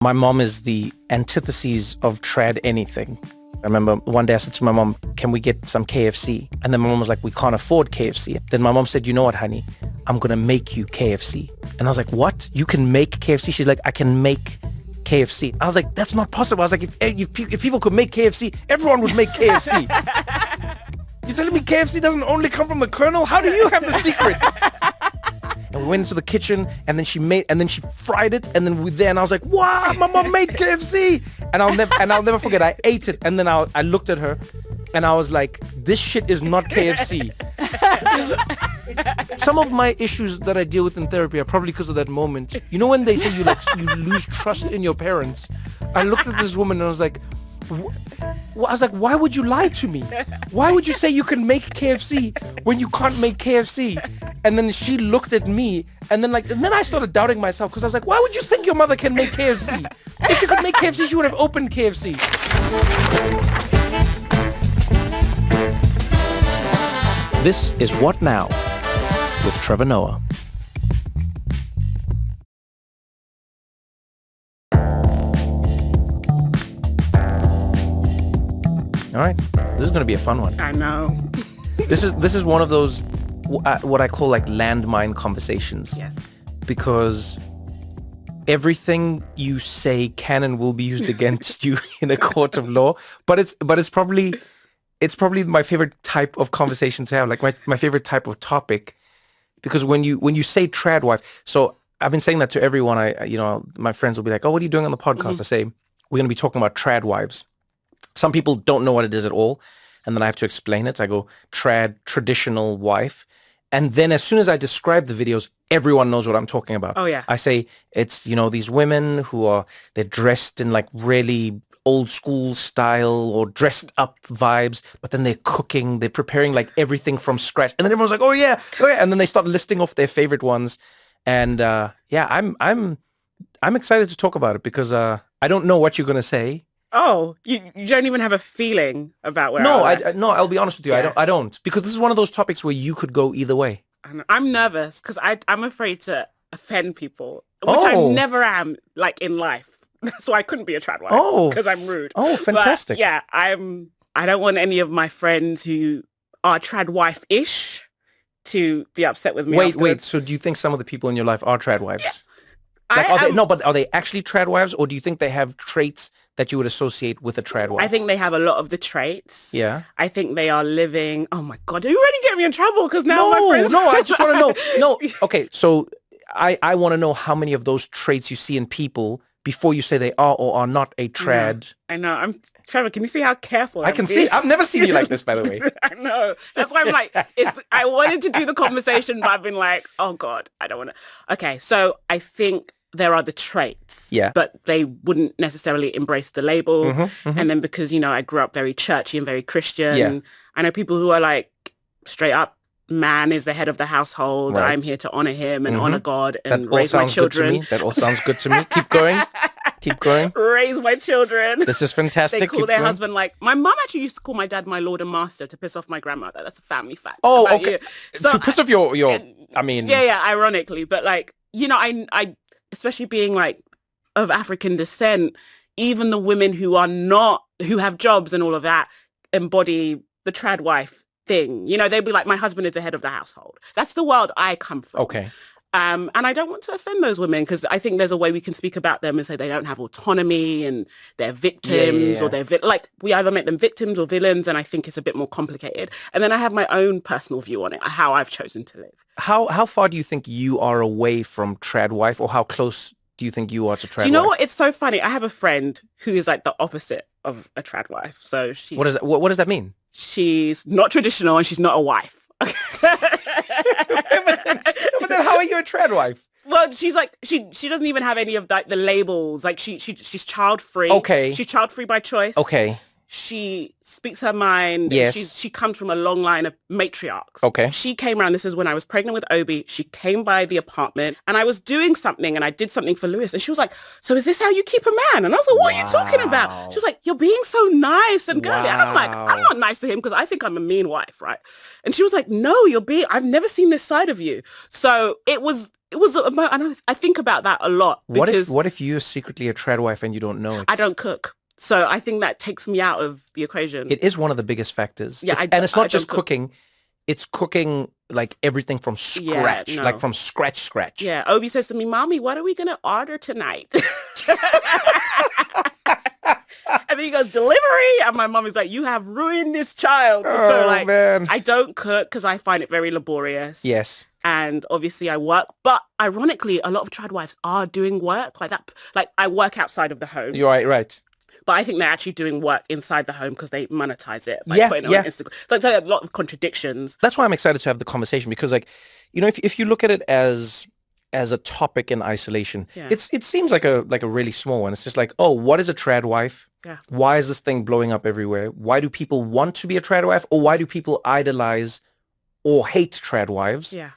My mom is the antithesis of trad anything. I remember one day I said to my mom, can we get some KFC? And then my mom was like, we can't afford KFC. Then my mom said, you know what, honey? I'm going to make you KFC. And I was like, what? You can make KFC? She's like, I can make KFC. I was like, that's not possible. I was like, if people could make KFC, everyone would make KFC. You're telling me KFC doesn't only come from the Colonel? How do you have the secret? And we went into the kitchen, and then she fried it, and then we were there, and I was like, wow, my mom made KFC. And I'll never forget, I ate it, and then I looked at her, and I was like, this shit is not KFC. Some of my issues that I deal with in therapy are probably because of that moment. You know when they say you lose trust in your parents? I looked at this woman, and I was like, why would you lie to me? Why would you say you can make KFC when you can't make KFC? And then she looked at me, and then I started doubting myself, because I was like, why would you think your mother can make KFC? If she could make KFC, she would have opened KFC. This is What Now with Trevor Noah. All right, this is going to be a fun one. I know. This is one of those what I call like landmine conversations. Yes. Because everything you say can and will be used against you in a court of law. But it's probably my favorite type of conversation to have. Like my favorite type of topic, because when you say TradWife, so I've been saying that to everyone. My friends will be like, "Oh, what are you doing on the podcast?" Mm-hmm. I say, "We're going to be talking about TradWives." Some people don't know what it is at all, and then I have to explain it. I go, traditional wife. And then as soon as I describe the videos, everyone knows what I'm talking about. Oh, yeah. I say it's, these women they're dressed in like really old school style or dressed up vibes, but then they're cooking, they're preparing like everything from scratch. And then everyone's like, oh yeah. And then they start listing off their favorite ones. And I'm excited to talk about it because I don't know what you're going to say. Oh, you don't even have a feeling about where No, I'll be honest with you. Yeah. I don't. Because this is one of those topics where you could go either way. I'm nervous because I'm afraid to offend people, which I never am, like, in life. So I couldn't be a trad wife because I'm rude. Oh, fantastic. But, yeah, I don't want any of my friends who are trad wife-ish to be upset with me. Wait. So do you think some of the people in your life are trad wives? Yeah. But are they actually trad wives, or do you think they have traits that you would associate with a trad wife? I think they have a lot of the traits. Yeah. I think they are living. Oh my God, are you ready to get me in trouble? Because now my friends. No, I just want to know. No, okay. So I want to know how many of those traits you see in people before you say they are or are not a trad. I know. Trevor, can you see how careful I can see? I've never seen you like this, by the way. I know. That's why I'm like, I wanted to do the conversation, but I've been like, oh God, I don't want to. Okay, so I think there are the traits, but they wouldn't necessarily embrace the label. Mm-hmm, mm-hmm. And then because, I grew up very churchy and very Christian, I know people who are like straight up, man is the head of the household. Right. I'm here to honor him and honor God and raise my children. That all sounds good to me. Keep going. Keep going. Raise my children. This is fantastic. They call their husband like, my mom actually used to call my dad my Lord and Master to piss off my grandmother. That's a family fact. Oh, okay. So, to piss off your, I mean. Yeah, ironically. But like, I especially being like of African descent, even the women who have jobs and all of that embody the trad wife thing. They'd be like, my husband is the head of the household. That's the world I come from. Okay. And I don't want to offend those women because I think there's a way we can speak about them and say they don't have autonomy and they're victims or they're we either make them victims or villains. And I think it's a bit more complicated. And then I have my own personal view on it, how I've chosen to live. How far do you think you are away from trad wife, or how close do you think you are to trad wife? You know what? It's so funny. I have a friend who is like the opposite of a trad wife. So she's... What does that mean? She's not traditional and she's not a wife. But then how are you a trad wife? Well, she's like she doesn't even have any of like the labels. Like she's child free. Okay. She's child free by choice. Okay. She speaks her mind. Yes. She comes from a long line of matriarchs. Okay. She came around. This is when I was pregnant with Obi. She came by the apartment and I was doing something and I did something for Lewis. And she was like, so is this how you keep a man? And I was like, what are you talking about? She was like, you're being so nice and girly. And I'm like, I'm not nice to him because I think I'm a mean wife, right? And she was like, no, I've never seen this side of you. So it was it was, and I think about that a lot. What if you're secretly a TradWife and you don't know it? I don't cook. So I think that takes me out of the equation. It is one of the biggest factors. Yeah, and it's not just cooking. It's cooking like everything from scratch, like from scratch. Yeah, Obi says to me, Mommy, what are we going to order tonight? And then he goes, delivery. And my mom is like, you have ruined this child. So like, man. I don't cook because I find it very laborious. Yes. And obviously I work, but ironically, a lot of TradWives are doing work like that. Like I work outside of the home. You're right. But I think they're actually doing work inside the home because they monetize it by putting it on Instagram. So it's like a lot of contradictions. That's why I'm excited to have the conversation because, like, you know, if you look at it as a topic in isolation, it seems like a really small one. It's just like, oh, what is a TradWife? Yeah. Why is this thing blowing up everywhere? Why do people want to be a TradWife, or why do people idolize or hate TradWives? Yeah.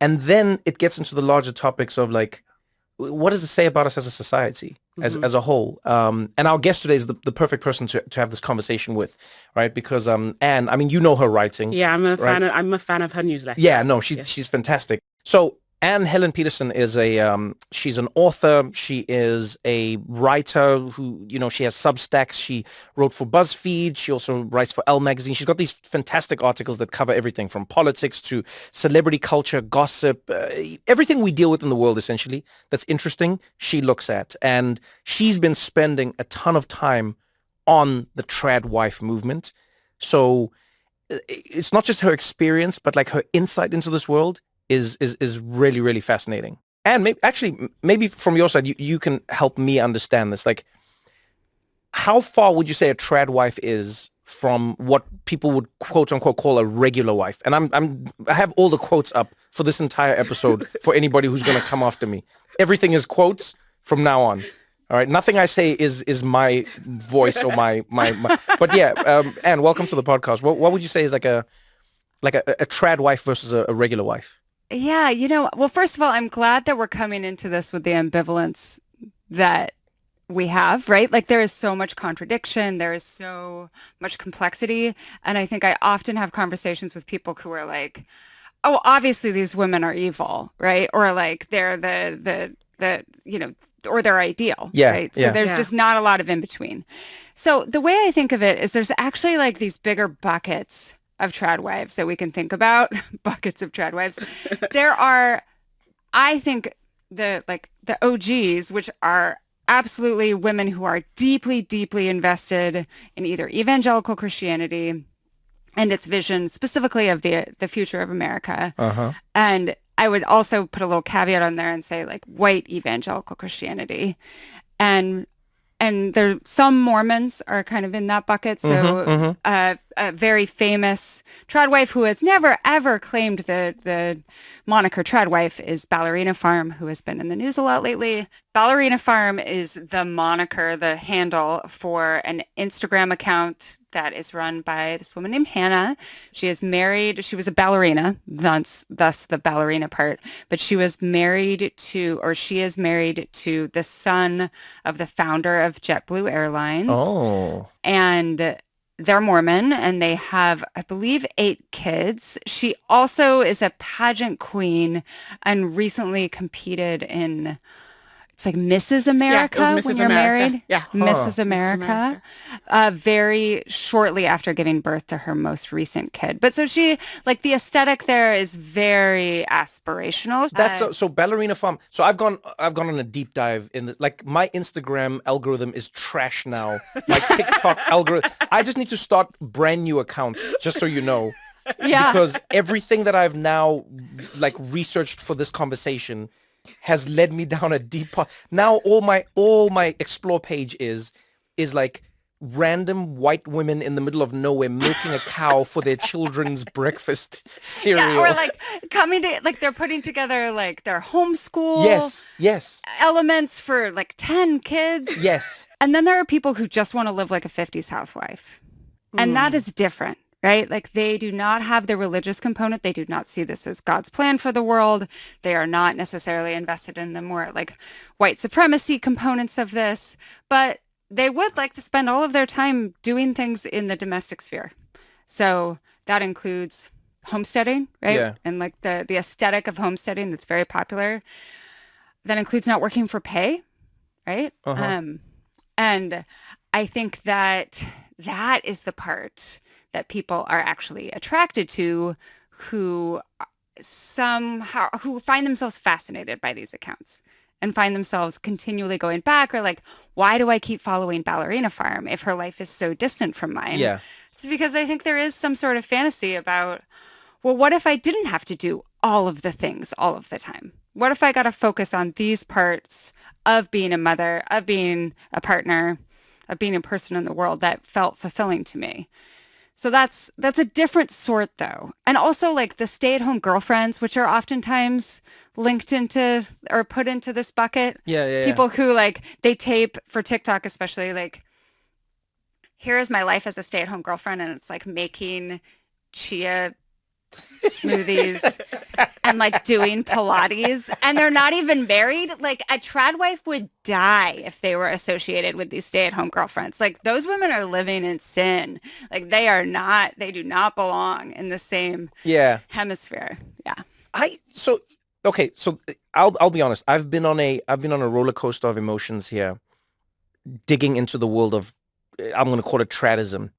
And then it gets into the larger topics of like, what does it say about us as a society, as a whole? And our guest today is the perfect person to have this conversation with, right? Because Anne, I mean, you know her writing. Yeah, I'm a fan of her newsletter. Yeah, no, she's fantastic. So Anne Helen Petersen is she's an author. She is a writer who, you know, she has Substacks. She wrote for BuzzFeed. She also writes for Elle magazine. She's got these fantastic articles that cover everything from politics to celebrity culture, gossip, everything we deal with in the world, essentially, that's interesting, she looks at. And she's been spending a ton of time on the TradWife movement. So it's not just her experience, but like her insight into this world is really, really fascinating. And maybe from your side, you can help me understand this. Like, how far would you say a TradWife is from what people would quote unquote call a regular wife? And I have all the quotes up for this entire episode for anybody who's going to come after me. Everything is quotes from now on. All right, nothing I say is my voice or my. But yeah, Anne, welcome to the podcast. What would you say is like a TradWife versus a regular wife? Yeah, you know, well, first of all, I'm glad that we're coming into this with the ambivalence that we have, right? Like there is so much contradiction, there is so much complexity. And I think I often have conversations with people who are like, oh, obviously these women are evil, right? Or like they're the you know, or they're ideal, right? So there's just not a lot of in between. So the way I think of it is there's actually like these bigger buckets of TradWives that we can think about, buckets of TradWives. There are, I think, the OGs, which are absolutely women who are deeply, deeply invested in either evangelical Christianity and its vision specifically of the future of America. And I would also put a little caveat on there and say like white evangelical Christianity. And there, some Mormons are kind of in that bucket. So a very famous TradWife who has never, ever claimed the moniker TradWife is Ballerina Farm, who has been in the news a lot lately. Ballerina Farm is the moniker, the handle for an Instagram account that is run by this woman named Hannah. She is married. She was a ballerina, thus the ballerina part. But she was married to, or she is married to the son of the founder of JetBlue Airlines. Oh. And they're Mormon, and they have, I believe, 8 kids. She also is a pageant queen and recently competed in, it's like Mrs. America when you're married. Yeah. Mrs. America. Very shortly after giving birth to her most recent kid. But so she, like the aesthetic there is very aspirational. That's so Ballerina Farm. So I've gone on a deep dive in the, like my Instagram algorithm is trash now. My TikTok algorithm. I just need to start brand new accounts, just so you know. Yeah. Because everything that I've now like researched for this conversation has led me down a deep path. Now all my explore page is like random white women in the middle of nowhere milking a cow for their children's breakfast cereal. Yeah, or like coming to, like they're putting together like their homeschool yes elements for like 10 kids. Yes. And then there are people who just want to live like a 50s housewife. And that is different. Right? Like they do not have the religious component. They do not see this as God's plan for the world. They are not necessarily invested in the more like white supremacy components of this, but they would like to spend all of their time doing things in the domestic sphere. So that includes homesteading, right? Yeah. And like the aesthetic of homesteading that's very popular. That includes not working for pay, right? And I think that is the part that people are actually attracted to, who find themselves fascinated by these accounts and find themselves continually going back, or like, why do I keep following Ballerina Farm if her life is so distant from mine? Yeah. It's because I think there is some sort of fantasy about, well, what if I didn't have to do all of the things all of the time? What if I got to focus on these parts of being a mother, of being a partner, of being a person in the world that felt fulfilling to me? So that's a different sort, though. And also like the stay-at-home girlfriends, which are oftentimes linked into or put into this bucket. People who like, they tape for TikTok, especially, like, here is my life as a stay-at-home girlfriend. And it's like making chia smoothies and like doing Pilates, and they're not even married. Like, a trad wife would die if they were associated with these stay-at-home girlfriends. Like, those women are living in sin. Like, they do not belong in the same hemisphere. So I'll be honest. I've been on a roller coaster of emotions here, digging into the world of, I'm going to call it tradism.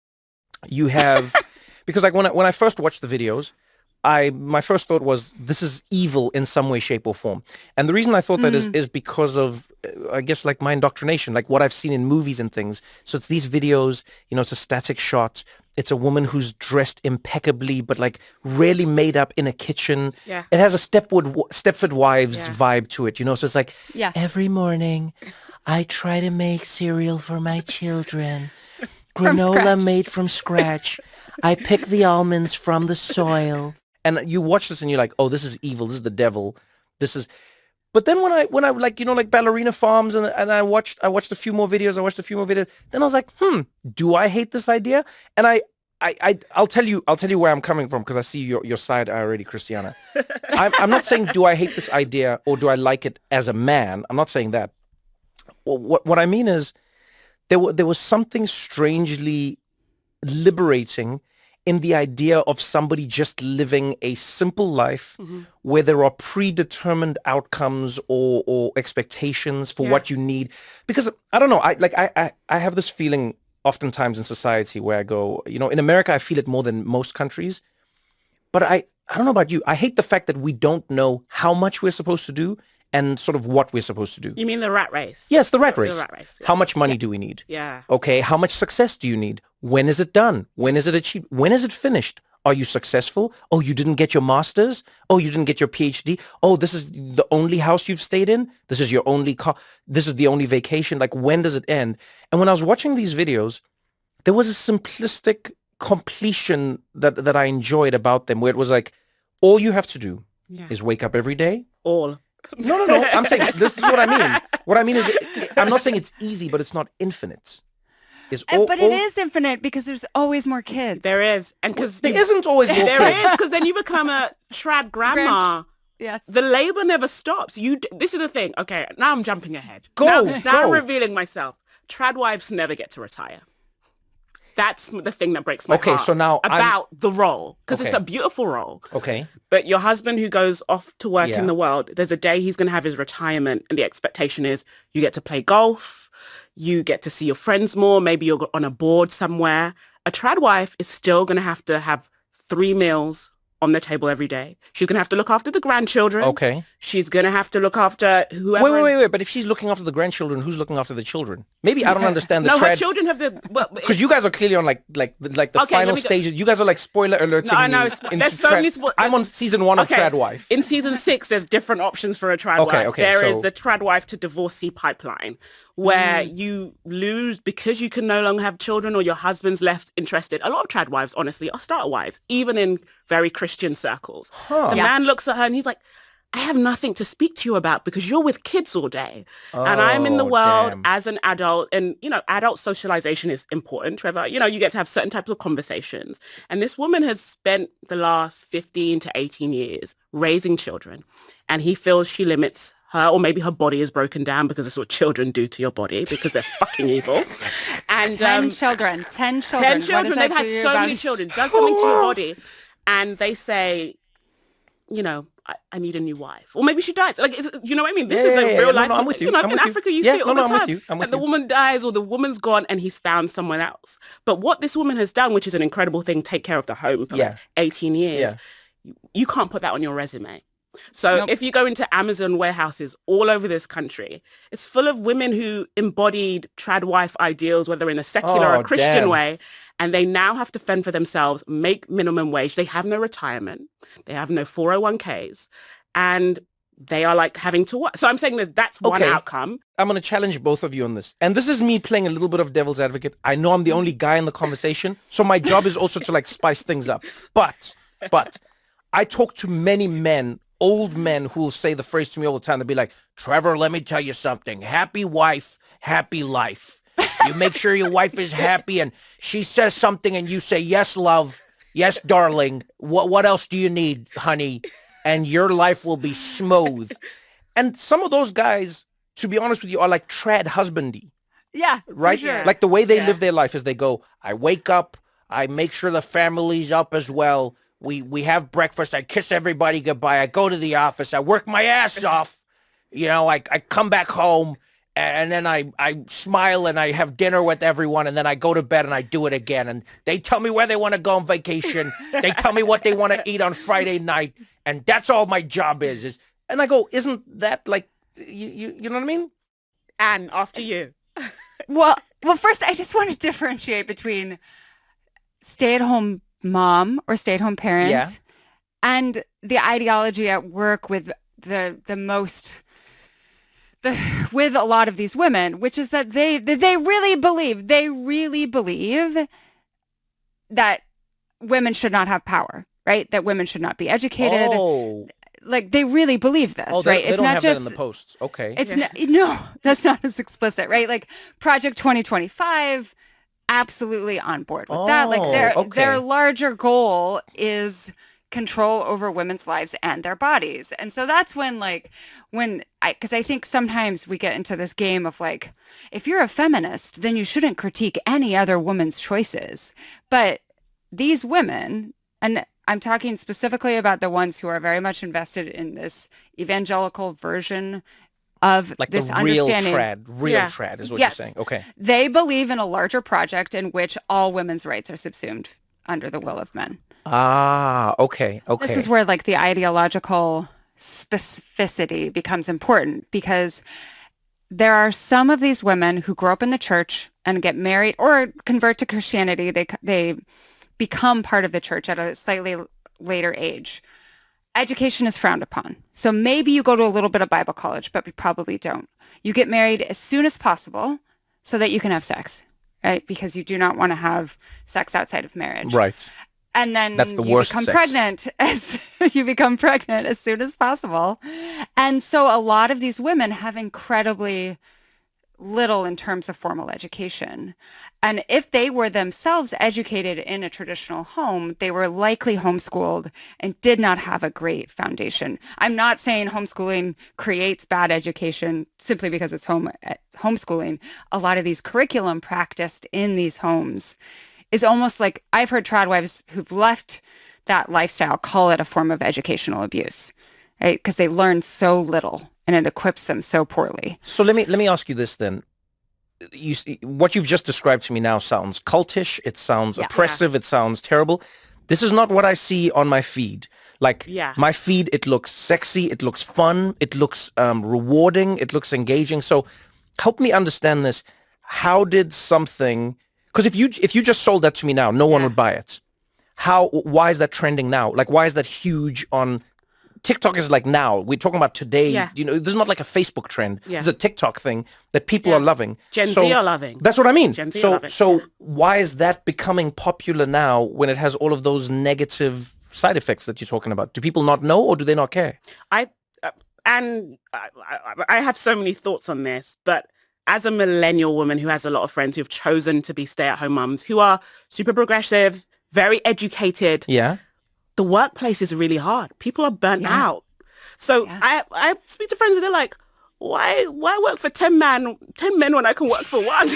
You have because like when I first watched the videos, my first thought was, this is evil in some way, shape, or form. And the reason I thought that is because of, I guess, like my indoctrination, like what I've seen in movies and things. So it's these videos, it's a static shot. It's a woman who's dressed impeccably, but like really made up in a kitchen. Yeah. It has a Stepford Wives vibe to it, So it's like, every morning I try to make cereal for my children. Granola made from scratch. I pick the almonds from the soil. And you watch this and you're like, oh, this is evil. This is the devil. But then when I like, like Ballerina Farms and I watched a few more videos. Then I was like, do I hate this idea? And I'll tell you where I'm coming from, because I see your side already, Christiana. I'm not saying do I hate this idea or do I like it as a man. I'm not saying that. What I mean is there was something strangely liberating in the idea of somebody just living a simple life where there are predetermined outcomes or expectations for what you need. Because I don't know, I have this feeling oftentimes in society where I go, in America, I feel it more than most countries. But I don't know about you. I hate the fact that we don't know how much we're supposed to do and sort of what we're supposed to do. You mean the rat race? Yes, the rat race. The rat race, yeah. How much money do we need? Yeah. Okay, how much success do you need? When is it done? When is it achieved? When is it finished? Are you successful? Oh, you didn't get your master's? Oh, you didn't get your PhD? Oh, this is the only house you've stayed in? This is your only car? This is the only vacation? Like, when does it end? And when I was watching these videos, there was a simplistic completion that I enjoyed about them, where it was like, all you have to do is wake up every day. All. No. I'm saying this is what I mean. What I mean is, I'm not saying it's easy, but it's not infinite. But it is infinite, because there's always more kids. There is, and because there isn't always more kids. There is, because then you become a trad grandma. Yes. The labor never stops. This is the thing. Okay, now I'm jumping ahead. Go. Now I'm revealing myself. Trad wives never get to retire. That's the thing that breaks my heart. So now about the role, because it's a beautiful role. Okay. But your husband who goes off to work in the world, there's a day he's going to have his retirement, and the expectation is you get to play golf, you get to see your friends more, maybe you're on a board somewhere. A trad wife is still going to have 3 meals on the table every day. She's going to have to look after the grandchildren. Okay. She's going to have to look after whoever. Wait. But if she's looking after the grandchildren, who's looking after the children? Maybe I don't understand the her children have the... Because you guys are clearly on like the final stages. You guys are like spoiler alerts. No, I know. There's so many... I'm on season 1 of Trad Wife. In season 6, there's different options for a trad wife. There is the trad wife to divorcee pipeline, where you lose because you can no longer have children, or your husband's left interested. A lot of trad wives, honestly, are starter wives, even in very Christian circles. The man looks at her and he's like, I have nothing to speak to you about because you're with kids all day. And I'm in the world as an adult, and, adult socialization is important, Trevor. You get to have certain types of conversations. And this woman has spent the last 15 to 18 years raising children, and he feels she limits her, or maybe her body is broken down, because it's what children do to your body, because they're fucking evil. And 10 children. 10 children. 10 children. They've had so many children. Does something to your body. and they say, you know, I need a new wife, or maybe she dies. Like, you know what I mean? This is a real life. No, I'm with you. You know, in Africa, you see it all the time. I'm with you. I'm with and the woman dies, or the woman's gone, and he's found someone else. But what this woman has done, which is an incredible thing, take care of the home for like 18 years. You can't put that on your resume. So if you go into Amazon warehouses all over this country, it's full of women who embodied TradWife ideals, whether in a secular or Christian way, and they now have to fend for themselves, make minimum wage. They have no retirement. They have no 401ks, and they are like having to work. So I'm saying that's one outcome. I'm going to challenge both of you on this. And this is me playing a little bit of devil's advocate. I know I'm the only guy in the conversation, so my job is also to like spice things up. But I talk to many men, old men, who will say the phrase to me all the time. They'll be like, Trevor, let me tell you something. Happy wife, happy life. You make sure your wife is happy and she says something and you say, yes, love. Yes, darling. What else do you need, honey? And your life will be smooth. And some of those guys, to be honest with you, are like trad husbandy. Yeah. Right? Sure. Like the way they live their life is they go, I wake up, I make sure the family's up as well. We have breakfast. I kiss everybody goodbye. I go to the office. I work my ass off. You know, I come back home and then I smile and I have dinner with everyone and then I go to bed and I do it again. And they tell me where they want to go on vacation. They tell me what they want to eat on Friday night. And that's all my job is. And I go, isn't that like, you know what I mean? Anne, after you. Well, first, I just want to differentiate between stay-at-home mom or stay-at-home parent and the ideology at work with with a lot of these women, which is that they really believe that women should not have power, right? That women should not be educated. Oh. Like they really believe this, right? They don't have that in the posts. Okay. It's no, that's not as explicit, right? Like Project 2025, absolutely on board with that. Like their larger goal is control over women's lives and their bodies. And so that's because I think sometimes we get into this game of like, if you're a feminist, then you shouldn't critique any other woman's choices. But these women, and I'm talking specifically about the ones who are very much invested in this evangelical version of like this the real understanding. trad is what you're saying. Okay. They believe in a larger project in which all women's rights are subsumed under the will of men. Ah, okay. This is where like the ideological specificity becomes important, because there are some of these women who grow up in the church and get married or convert to Christianity. They become part of the church at a slightly later age. Education is frowned upon. So maybe you go to a little bit of Bible college, but you probably don't. You get married as soon as possible so that you can have sex, right? Because you do not want to have sex outside of marriage. Right. And then That's the you worst become sex. pregnant you become pregnant as soon as possible. And so a lot of these women have incredibly little in terms of formal education. And if they were themselves educated in a traditional home, they were likely homeschooled and did not have a great foundation. I'm not saying homeschooling creates bad education simply because it's homeschooling. A lot of these curriculum practiced in these homes is almost like, I've heard tradwives who've left that lifestyle call it a form of educational abuse, right? Because they learn so little and it equips them so poorly. So let me ask you this then. What you've just described to me now sounds cultish. It sounds oppressive. It sounds terrible. This is not what I see on my feed. Like my feed, it looks sexy. It looks fun. It looks rewarding. It looks engaging. So help me understand this. How did something... Because if you just sold that to me now, no one would buy it. Why is that trending now? Like, why is that huge on TikTok? Is like now. We're talking about today. Yeah. You know, this is not like a Facebook trend. Yeah. It's a TikTok thing that people are loving. Gen Z are loving. That's what I mean. Gen Z are loving. So why is that becoming popular now when it has all of those negative side effects that you're talking about? Do people not know or do they not care? I have so many thoughts on this, but as a millennial woman who has a lot of friends who have chosen to be stay-at-home mums who are super progressive, very educated, the workplace is really hard. People are burnt out. So I speak to friends and they're like, why work for 10 men when I can work for one?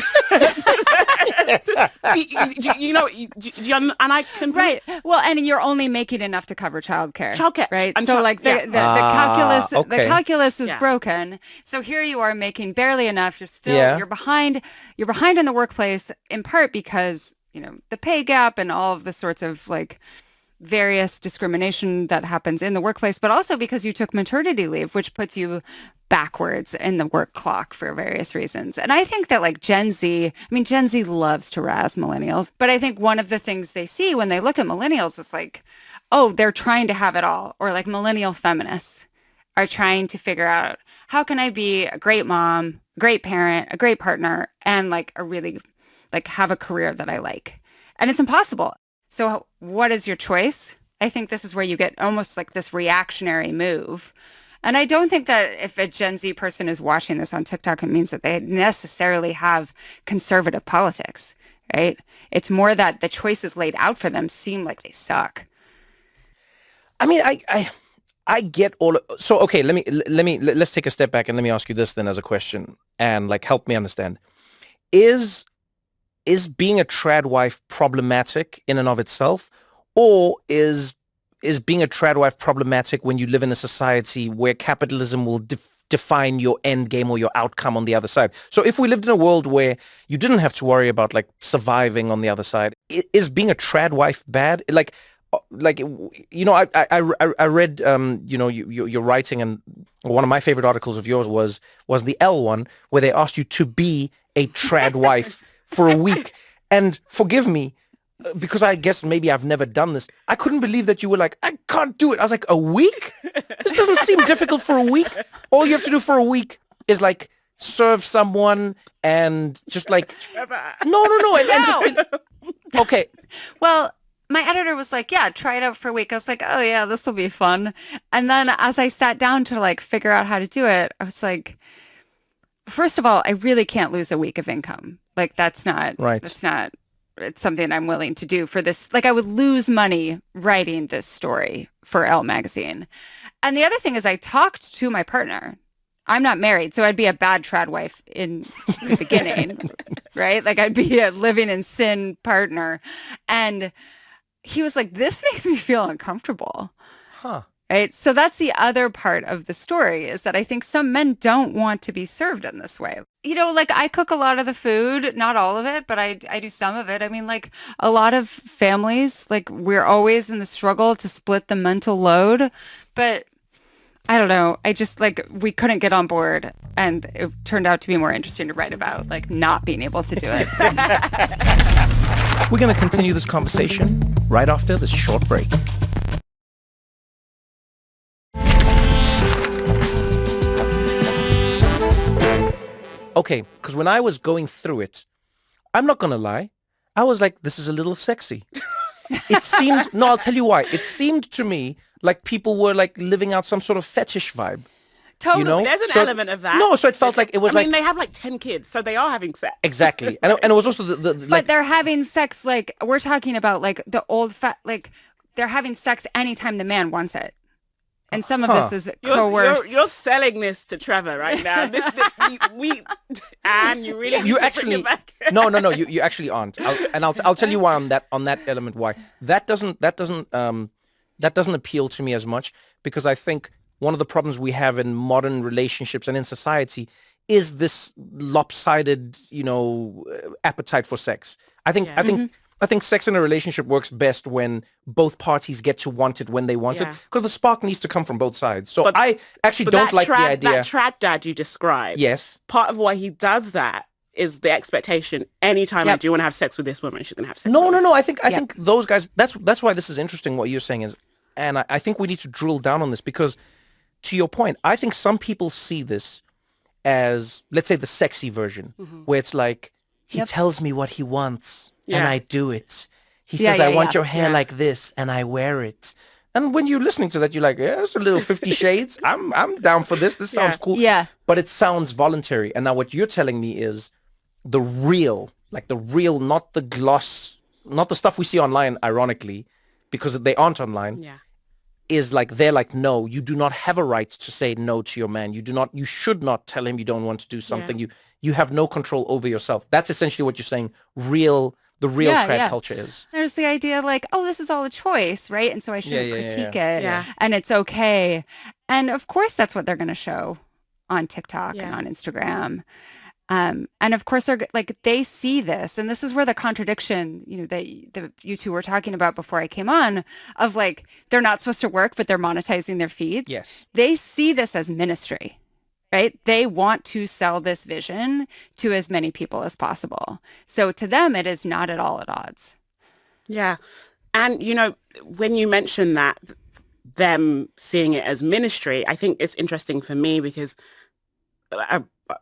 And I can... Right. Well, and you're only making enough to cover childcare. Right? And so like the calculus is broken. So here you are making barely enough. You're still, you're behind in the workplace, in part because, the pay gap and all of the sorts of like various discrimination that happens in the workplace, but also because you took maternity leave, which puts you backwards in the work clock for various reasons. And I think that like Gen Z loves to razz millennials, but I think one of the things they see when they look at millennials is like, oh, they're trying to have it all. Or like millennial feminists are trying to figure out, how can I be a great mom, a great parent, a great partner, and like a really like have a career that I like. And it's impossible. So what is your choice? I think this is where you get almost like this reactionary move. And I don't think that if a Gen Z person is watching this on TikTok, it means that they necessarily have conservative politics, right? It's more that the choices laid out for them seem like they suck. I mean, I get all so okay, let's take a step back and let me ask you this then as a question and like help me understand. Is being a trad wife problematic in and of itself, or is being a trad wife problematic when you live in a society where capitalism will define your end game or your outcome on the other side? So if we lived in a world where you didn't have to worry about like surviving on the other side, is being a trad wife bad? I read your writing, and one of my favorite articles of yours was the L one where they asked you to be a trad wife for a week. And forgive me, because I guess maybe I've never done this. I couldn't believe that you were like, I can't do it. I was like, a week? This doesn't seem difficult for a week. All you have to do for a week is like serve someone and just like, no. And just be, okay. Well, my editor was like, yeah, try it out for a week. I was like, oh yeah, this will be fun. And then as I sat down to like figure out how to do it, I was like, first of all, I really can't lose a week of income. Like that's not right. It's something I'm willing to do for this. Like I would lose money writing this story for Elle magazine. And the other thing is I talked to my partner. I'm not married, so I'd be a bad trad wife in the beginning, right? Like I'd be a living in sin partner. And he was like, this makes me feel uncomfortable. Huh. Right. So that's the other part of the story, is that I think some men don't want to be served in this way. Like I cook a lot of the food, not all of it, but I do some of it. I mean, like a lot of families, like we're always in the struggle to split the mental load. But I don't know. I just like we couldn't get on board, and it turned out to be more interesting to write about like not being able to do it. We're going to continue this conversation right after this short break. Okay, because when I was going through it, I'm not going to lie, I was like, this is a little sexy. It seemed, I'll tell you why. It seemed to me like people were like living out some sort of fetish vibe. Totally. There's an element of that. No, so it felt like it was I mean, they have like 10 kids, so they are having sex. Exactly. And it was also But they're having sex, like, we're talking about like the old like, they're having sex anytime the man wants it. And some of this is coerced. You're selling this to Trevor right now. Anne, you really you actually no. You actually aren't. I'll tell you why on that element why that doesn't appeal to me as much, because I think one of the problems we have in modern relationships and in society is this lopsided, appetite for sex. I think sex in a relationship works best when both parties get to want it when they want it, because the spark needs to come from both sides. So I actually don't like the idea. That trad dad you described. Yes. Part of why he does that is the expectation. Anytime I do want to have sex with this woman, she's gonna have sex. No. I think those guys. That's why this is interesting. What you're saying is, and I think we need to drill down on this, because to your point, I think some people see this as, let's say, the sexy version, where it's like he tells me what he wants. And I do it. He says, I want your hair like this, and I wear it. And when you're listening to that, you're like, yeah, it's a little 50 Shades. I'm down for this. This sounds cool. Yeah. But it sounds voluntary. And now what you're telling me is the real, not the gloss, not the stuff we see online, ironically, because they aren't online. Yeah. is like, they're like, no, you do not have a right to say no to your man. You should not tell him you don't want to do something. You have no control over yourself. That's essentially what you're saying. The real trad culture is. There's the idea like, oh, this is all a choice, right? And so I shouldn't critique it. Yeah. And it's okay. And of course, that's what they're going to show on TikTok and on Instagram. And of course, they see this, and this is where the contradiction, that you two were talking about before I came on, of like, they're not supposed to work, but they're monetizing their feeds. Yes. They see this as ministry, right? They want to sell this vision to as many people as possible. So to them, it is not at all at odds. Yeah. And, when you mention that, them seeing it as ministry, I think it's interesting for me because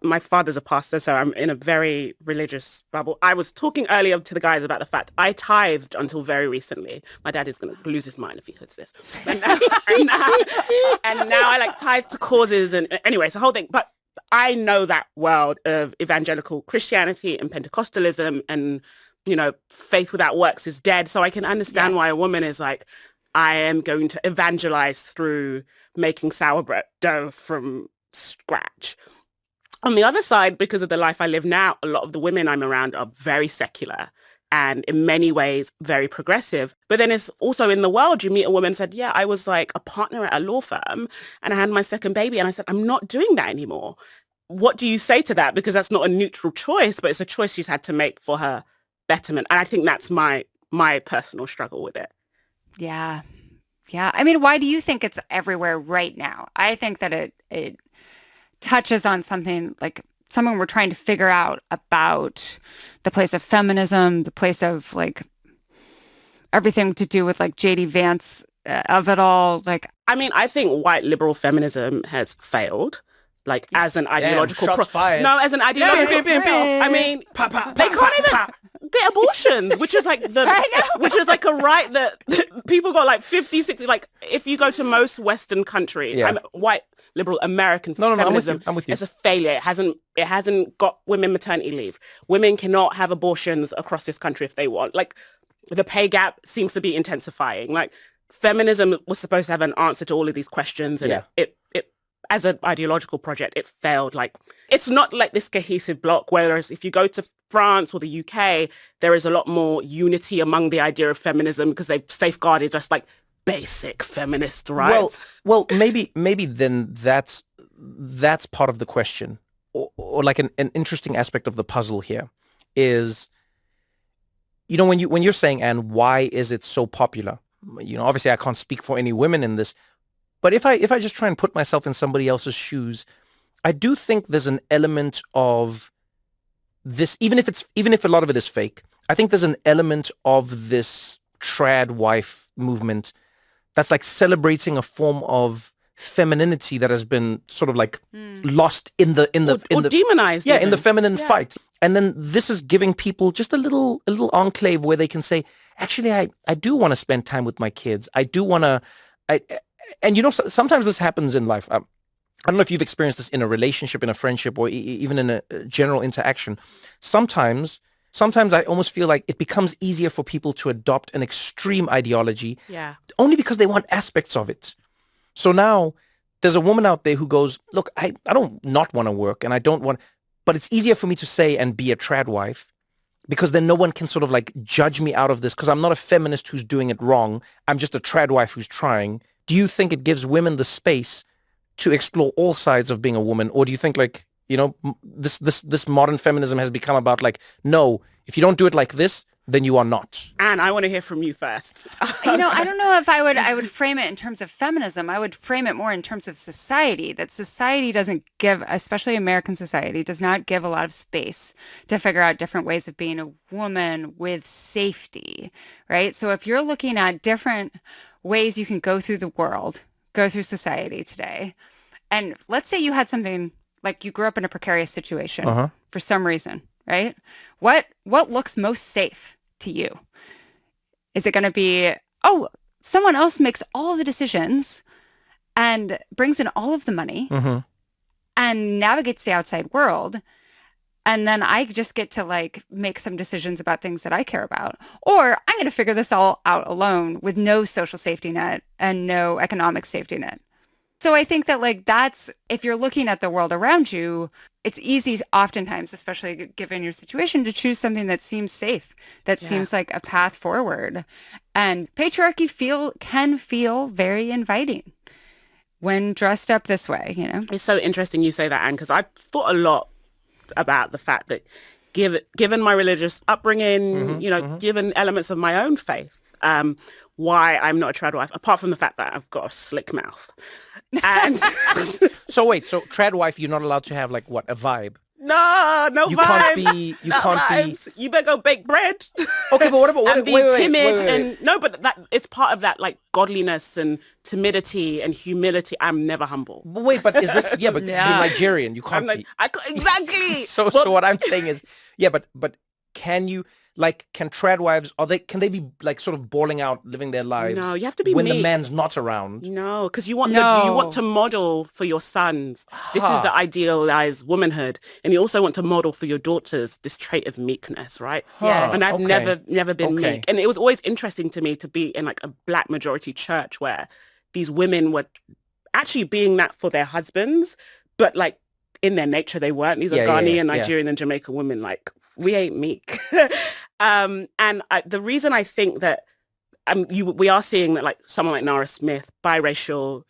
my father's a pastor, so I'm in a very religious bubble. I was talking earlier to the guys about the fact I tithed until very recently. My dad is going to lose his mind if he hears this. And now I like tithe to causes, and anyway, it's a whole thing. But I know that world of evangelical Christianity and Pentecostalism and, faith without works is dead. So I can understand why a woman is like, I am going to evangelize through making sourdough from scratch. On the other side, because of the life I live now, a lot of the women I'm around are very secular and in many ways very progressive. But then it's also in the world, you meet a woman and said, I was like a partner at a law firm and I had my second baby and I said, I'm not doing that anymore. What do you say to that? Because that's not a neutral choice, but it's a choice she's had to make for her betterment. And I think that's my personal struggle with it. Yeah. Yeah. I mean, why do you think it's everywhere right now? I think that it touches on something we're trying to figure out about the place of feminism, the place of like everything to do with like J.D. Vance of it all. Like, I mean, I think white liberal feminism has failed. Like as an ideological, as an ideological. I mean, they can't even get abortions, which is like which is like a right that people got like 50, 60. Like if you go to most Western countries, white liberal American feminism, I'm with you. It's a failure. It hasn't got women maternity leave. Women cannot have abortions across this country if they want. Like the pay gap seems to be intensifying. Like feminism was supposed to have an answer to all of these questions, and it as an ideological project, it failed. Like, it's not like this cohesive block, whereas if you go to France or the UK, there is a lot more unity among the idea of feminism because they've safeguarded just like basic feminist rights. Well, maybe then that's part of the question, or like an interesting aspect of the puzzle here is, when you're saying, Anne, why is it so popular? Obviously I can't speak for any women in this, but if I just try and put myself in somebody else's shoes, I do think there's an element of this, even if a lot of it is fake, I think there's an element of this TradWife movement that's like celebrating a form of femininity that has been sort of like lost in the demonized. Yeah, in the feminine fight. And then this is giving people just a little enclave where they can say, actually, I do want to spend time with my kids. I do want to, sometimes this happens in life. I don't know if you've experienced this in a relationship, in a friendship, or even in a general interaction. Sometimes I almost feel like it becomes easier for people to adopt an extreme ideology only because they want aspects of it. So now there's a woman out there who goes, look, I don't not want to work and I don't want, but it's easier for me to say and be a trad wife because then no one can sort of like judge me out of this because I'm not a feminist who's doing it wrong. I'm just a trad wife who's trying. Do you think it gives women the space to explore all sides of being a woman? Or do you think like, this modern feminism has become about like, no, if you don't do it like this, then you are not? Anne, I want to hear from you first. I don't know if I would frame it in terms of feminism. I would frame it more in terms of society, that society doesn't give, especially American society, does not give a lot of space to figure out different ways of being a woman with safety, right? So if you're looking at different ways you can go through the world, go through society today, and let's say you had something like you grew up in a precarious situation for some reason, right? What looks most safe to you? Is it going to be, someone else makes all the decisions and brings in all of the money and navigates the outside world, And then I just get to like make some decisions about things that I care about. Or I'm going to figure this all out alone with no social safety net and no economic safety net. So I think that like that's, if you're looking at the world around you, it's easy oftentimes, especially given your situation, to choose something that seems safe, that seems like a path forward. And patriarchy can feel very inviting when dressed up this way, you know? It's so interesting you say that, Anne, because I thought a lot about the fact that given my religious upbringing, given elements of my own faith, why I'm not a TradWife, apart from the fact that I've got a slick mouth. And So wait, so TradWife, you're not allowed to have like what, a vibe? No You vibes. you can't be. You better go bake bread. Okay, but what about and be timid and no, but that it's part of that like godliness and timidity and humility. I'm never humble. But wait, but is this? Yeah, but you're Nigerian. You can't be. Exactly. So what I'm saying is, but can you? Like, can TradWives, can they be like sort of balling out, living their lives? No, you have to be when meek. The man's not around. No, because you want to model for your sons. This is the idealized womanhood, and you also want to model for your daughters this trait of meekness, right? Yeah. And I've never been meek, and it was always interesting to me to be in like a Black majority church where these women were actually being that for their husbands, but like in their nature they weren't. These are Ghanaian, Nigerian, and Jamaican women. Like, we ain't meek. The reason I think that we are seeing that, like someone like Nara Smith, biracial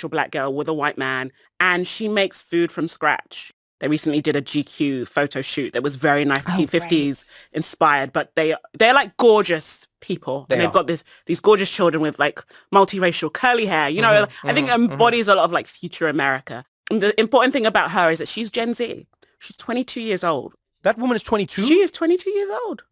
Black girl with a white man, and she makes food from scratch. They recently did a GQ photo shoot that was very 1950s inspired, but they're like gorgeous people. And they've got these gorgeous children with like multiracial curly hair. You know, I think embodies a lot of like future America. And the important thing about her is that she's Gen Z. She's 22 years old. That woman is 22? She is 22 years old.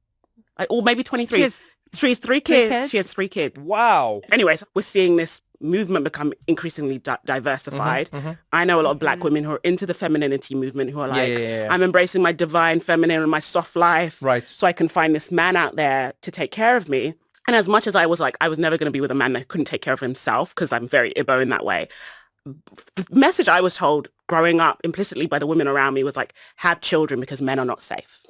Or maybe 23. She has 3 kids. She has 3 kids. Wow. Anyways, we're seeing this movement become increasingly diversified. I know a lot of Black women who are into the femininity movement who are like, I'm embracing my divine feminine and my soft life. Right. So I can find this man out there to take care of me. And as much as I was like, I was never going to be with a man that couldn't take care of himself because I'm very Igbo in that way. The message I was told growing up implicitly by the women around me was like, have children because men are not safe.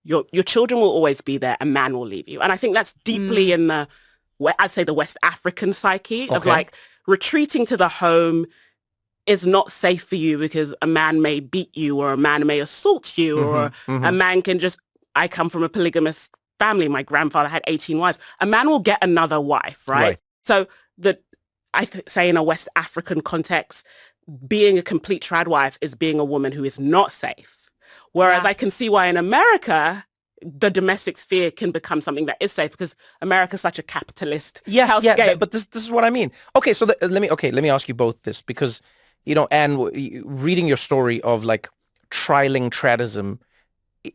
Your children will always be there. A man will leave you. And I think that's deeply in I'd say the West African psyche of like retreating to the home is not safe for you because a man may beat you or a man may assault you or a man can just, I come from a polygamous family. My grandfather had 18 wives. A man will get another wife, right? So say in a West African context, being a complete TradWife is being a woman who is not safe. Whereas I can see why in America, the domestic sphere can become something that is safe because America's such a capitalist hellscape. Yeah, but this is what I mean. Okay, so let me ask you both this because, you know, Anne, reading your story of like trialing tradism,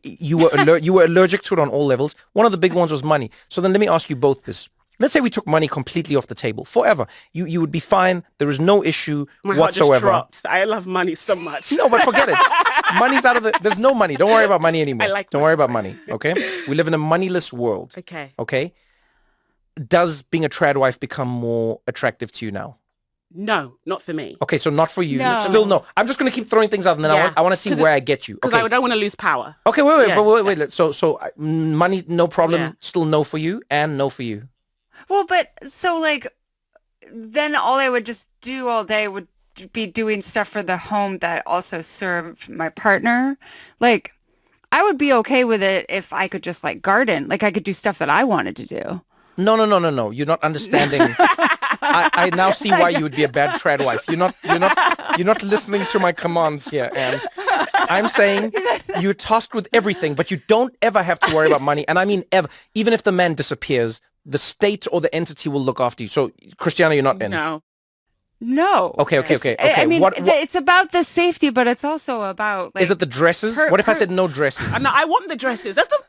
you were allergic to it on all levels. One of the big ones was money. So then let me ask you both this. Let's say we took money completely off the table forever. You would be fine. There is no issue My whatsoever. Heart just dropped. I love money so much. No, but forget it. Money's out of there's no money. Don't worry about money anymore. Don't worry about money. Okay? We live in a moneyless world. Okay? Does being a TradWife become more attractive to you now? No, not for me. Okay, so not for you. No. Still no. I'm just going to keep throwing things out and then I want to see where I get you. Because I don't want to lose power. Okay, wait. So money, no problem. Still no for you and no for you. Well, but so like, then all I would just do all day would be doing stuff for the home that also served my partner. Like, I would be okay with it if I could just like garden. Like I could do stuff that I wanted to do. No. You're not understanding. I now see why you would be a bad TradWife. You're not listening to my commands here, Anne. I'm saying you're tasked with everything, but you don't ever have to worry about money. And I mean ever. Even if the man disappears, the state or the entity will look after you. So, Christiana, you're not in. No. Okay. I mean, it's about the safety, but it's also about like. Is it the dresses? What if I said no dresses? No, I want the dresses. That's the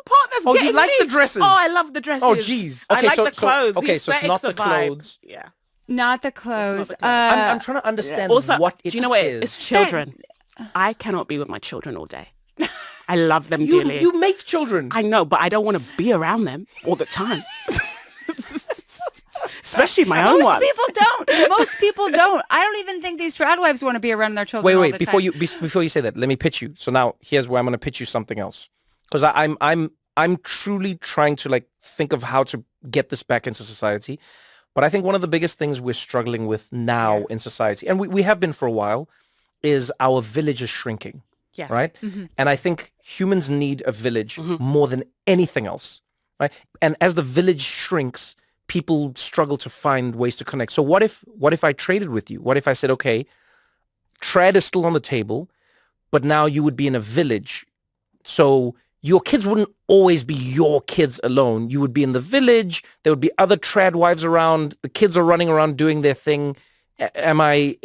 part that's getting you like me. the dresses? Oh, I love the dresses. Oh, geez. Okay, I like the clothes. Okay, so it's not the clothes. Yeah. Not the clothes. I'm trying to understand also, what it is. Do you know what it is? It's children. I cannot be with my children all day. I love them dearly. You make children. I know, but I don't want to be around them all the time. especially my own ones. Most people don't. I don't even think these trad wives want to be around their children. Wait, before you say that, let me pitch you. So now here's where I'm going to pitch you something else, because I'm truly trying to like think of how to get this back into society. But I think one of the biggest things we're struggling with now in society, and we have been for a while, is our village is shrinking. Yeah. Right. Mm-hmm. And I think humans need a village more than anything else. Right. And as the village shrinks, people struggle to find ways to connect. So what if I traded with you? What if I said, okay, trad is still on the table, but now you would be in a village. So your kids wouldn't always be your kids alone. You would be in the village. There would be other trad wives around. The kids are running around doing their thing. Am I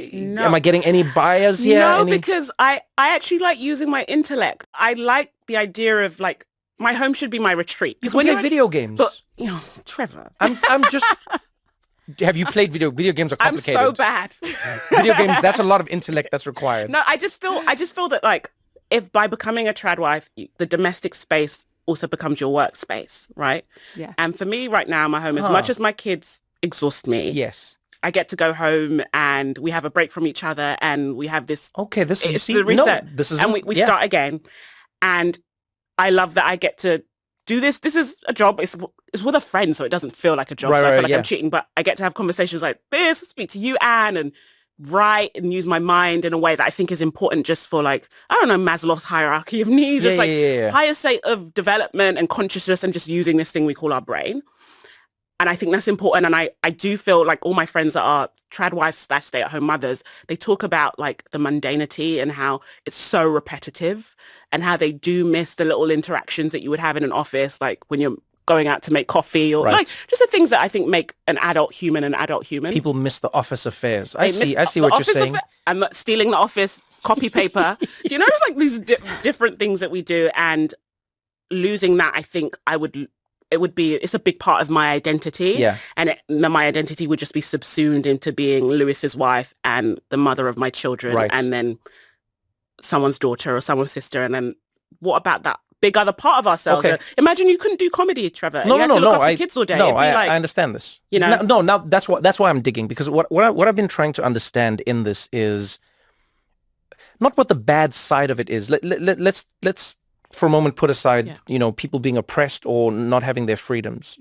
getting any bias here? No, because I actually like using my intellect. I like the idea of like my home should be my retreat. Because when you play video games, but Trevor, I'm just. Have you played video games? Are complicated. I'm so bad. Video games. That's a lot of intellect that's required. No, I just feel that like if by becoming a trad wife, the domestic space also becomes your workspace, right? Yeah. And for me right now, my home, as much as my kids exhaust me, yes, I get to go home and we have a break from each other and we have this. Okay, this is the reset. No, this is and we start again. And I love that I get to do this. This is a job. It's with a friend, so it doesn't feel like a job. So I feel like I'm cheating, but I get to have conversations like this, speak to you, Anne, and write and use my mind in a way that I think is important just for like, I don't know, Maslow's hierarchy of needs, just higher state of development and consciousness and just using this thing we call our brain. And I think that's important. And I do feel like all my friends that are trad wives / stay-at-home mothers, they talk about like the mundanity and how it's so repetitive and how they do miss the little interactions that you would have in an office, like when you're going out to make coffee or like just the things that I think make an adult human an adult human. People miss the office affairs. I see what you're saying. I'm stealing the office copy paper. You know, there's like these different things that we do, and losing that, I think it's a big part of my identity. Yeah. And my identity would just be subsumed into being Lewis's wife and the mother of my children and then someone's daughter or someone's sister. And then what about that big other part of ourselves? Okay. Imagine you couldn't do comedy, Trevor. No, you had to look after kids all day. No, I understand this. You know? Now that's why I'm digging, because what I've been trying to understand in this is not what the bad side of it is. Let's for a moment put aside, people being oppressed or not having their freedoms.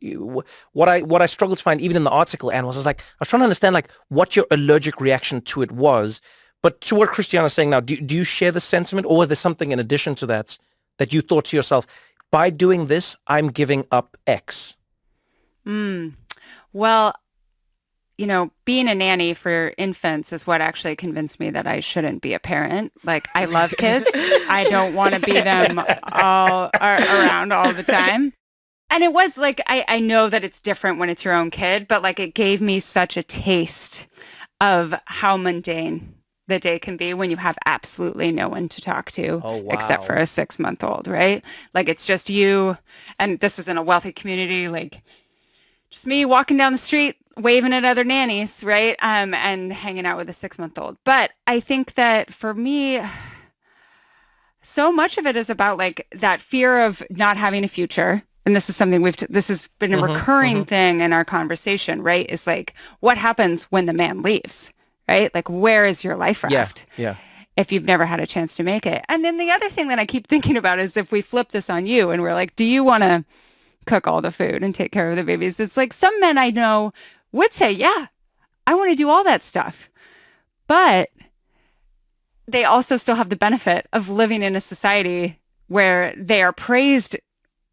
What I struggled to find even in the article, Anne, was I was trying to understand like what your allergic reaction to it was. But to what Christiana is saying now, do you share the sentiment, or was there something in addition to that you thought to yourself, by doing this, I'm giving up X? Well, being a nanny for infants is what actually convinced me that I shouldn't be a parent. Like, I love kids. I don't want to be them all around all the time. And it was like, I know that it's different when it's your own kid, but like it gave me such a taste of how mundane the day can be when you have absolutely no one to talk to except for a 6-month-old, right? Like, it's just you. And this was in a wealthy community, like just me walking down the street, waving at other nannies, right? And hanging out with a 6-month-old. But I think that for me, so much of it is about like that fear of not having a future. And this is something this has been a recurring thing in our conversation, right? Is like, what happens when the man leaves, right? Like, where is your life raft? Yeah. If you've never had a chance to make it. And then the other thing that I keep thinking about is if we flip this on you and we're like, do you want to cook all the food and take care of the babies? It's like some men I know would say, yeah, I want to do all that stuff. But they also still have the benefit of living in a society where they are praised